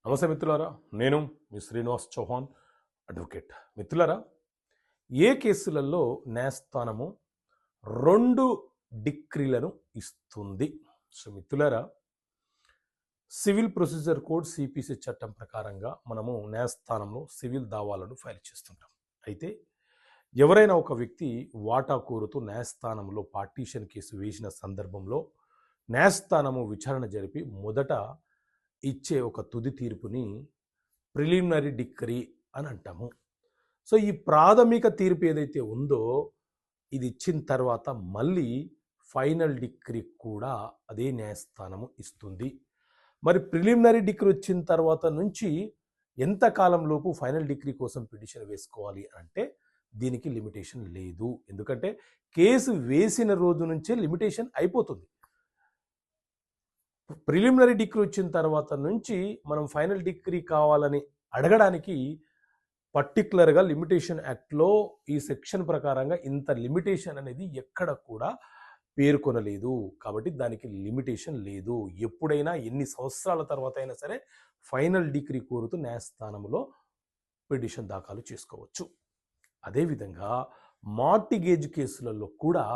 నమస్తే మిత్రులారా, నేను మీ శ్రీనివాస్ చౌహాన్ అడ్వకేట్. మిత్రులారా, ఏ కేసులలో న్యాయస్థానము 2 డిక్రీలను ఇస్తుంది? సో మిత్రులారా, సివిల్ ప్రొసీజర్ కోడ్ సిపిసి చట్టం ప్రకారంగా మనము న్యాయస్థానంలో సివిల్ దావాలను ఫైల్ చేస్తుంటాం. అయితే ఎవరైనా ఒక వ్యక్తి వాటా కోరుతూ న్యాయస్థానంలో పార్టీషన్ కేసు వేసిన సందర్భంలో న్యాయస్థానము విచారణ జరిపి మొదట ఇచ్చే ఒక తుది తీర్పుని ప్రిలిమినరీ డిక్రీ అని అంటాము. సో ఈ ప్రాథమిక తీర్పు ఏదైతే ఉందో ఇది ఇచ్చిన తర్వాత మళ్ళీ ఫైనల్ డిక్రీ కూడా అదే న్యాయస్థానము ఇస్తుంది. మరి ప్రిలిమినరీ డిక్రీ వచ్చిన తర్వాత నుంచి ఎంత కాలంలోపు ఫైనల్ డిక్రీ కోసం పిటిషన్ వేసుకోవాలి అంటే దీనికి లిమిటేషన్ లేదు. ఎందుకంటే కేసు వేసిన రోజు నుంచే లిమిటేషన్ అయిపోతుంది. ప్రిలిమినరీ డిగ్రీ వచ్చిన తర్వాత నుంచి మనం ఫైనల్ డిగ్రీ కావాలని అడగడానికి పర్టికులర్గా లిమిటేషన్ యాక్ట్లో ఈ సెక్షన్ ప్రకారంగా ఇంత లిమిటేషన్ అనేది ఎక్కడ కూడా పేర్కొనలేదు. కాబట్టి దానికి లిమిటేషన్ లేదు. ఎప్పుడైనా ఎన్ని సంవత్సరాల తర్వాత అయినా సరే ఫైనల్ డిగ్రీ కోరుతూ న్యాయస్థానంలో పిటిషన్ దాఖలు చేసుకోవచ్చు. అదేవిధంగా మార్టిగేజ్ కేసులలో కూడా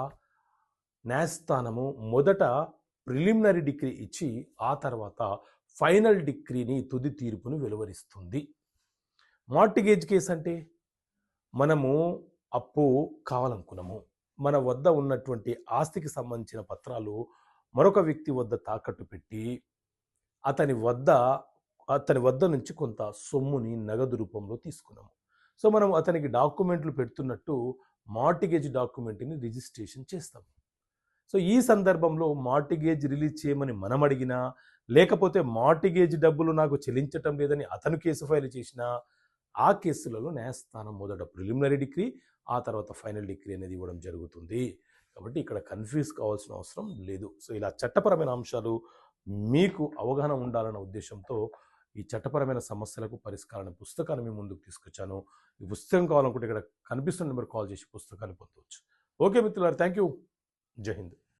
న్యాయస్థానము మొదట ప్రిలిమినరీ డిగ్రీ ఇచ్చి ఆ తర్వాత ఫైనల్ డిగ్రీని తుది తీర్పును వెలువరిస్తుంది. మార్టిగేజ్ కేసు అంటే మనము అప్పు కావాలనుకున్నాము, మన వద్ద ఉన్నటువంటి ఆస్తికి సంబంధించిన పత్రాలు మరొక వ్యక్తి వద్ద తాకట్టు పెట్టి అతని వద్ద నుంచి కొంత సొమ్ముని నగదు రూపంలో తీసుకున్నాము. సో మనం అతనికి డాక్యుమెంట్లు పెడుతున్నట్టు మార్టిగేజ్ డాక్యుమెంట్ని రిజిస్ట్రేషన్ చేస్తాము. సో ఈ సందర్భంలో మార్టిగేజ్ రిలీజ్ చేయమని మనం అడిగినా, లేకపోతే మార్టిగేజ్ డబ్బులు నాకు చెల్లించటం లేదని అతను కేసు ఫైల్ చేసినా ఆ కేసులలో న్యాయస్థానం మొదట ప్రిలిమినరీ డిగ్రీ ఆ తర్వాత ఫైనల్ డిగ్రీ అనేది ఇవ్వడం జరుగుతుంది. కాబట్టి ఇక్కడ కన్ఫ్యూజ్ కావాల్సిన అవసరం లేదు. సో ఇలా చట్టపరమైన అంశాలు మీకు అవగాహన ఉండాలన్న ఉద్దేశంతో ఈ చట్టపరమైన సమస్యలకు పరిష్కారాన్ని పుస్తకాన్ని మీ ముందుకు తీసుకొచ్చాను. ఈ పుస్తకం కావాలనుకుంటే ఇక్కడ కనిపిస్తున్న నెంబర్ కాల్ చేసి పుస్తకాన్ని పొందవచ్చు. ఓకే మిత్రులారా, థ్యాంక్ యూ. జై హింద్.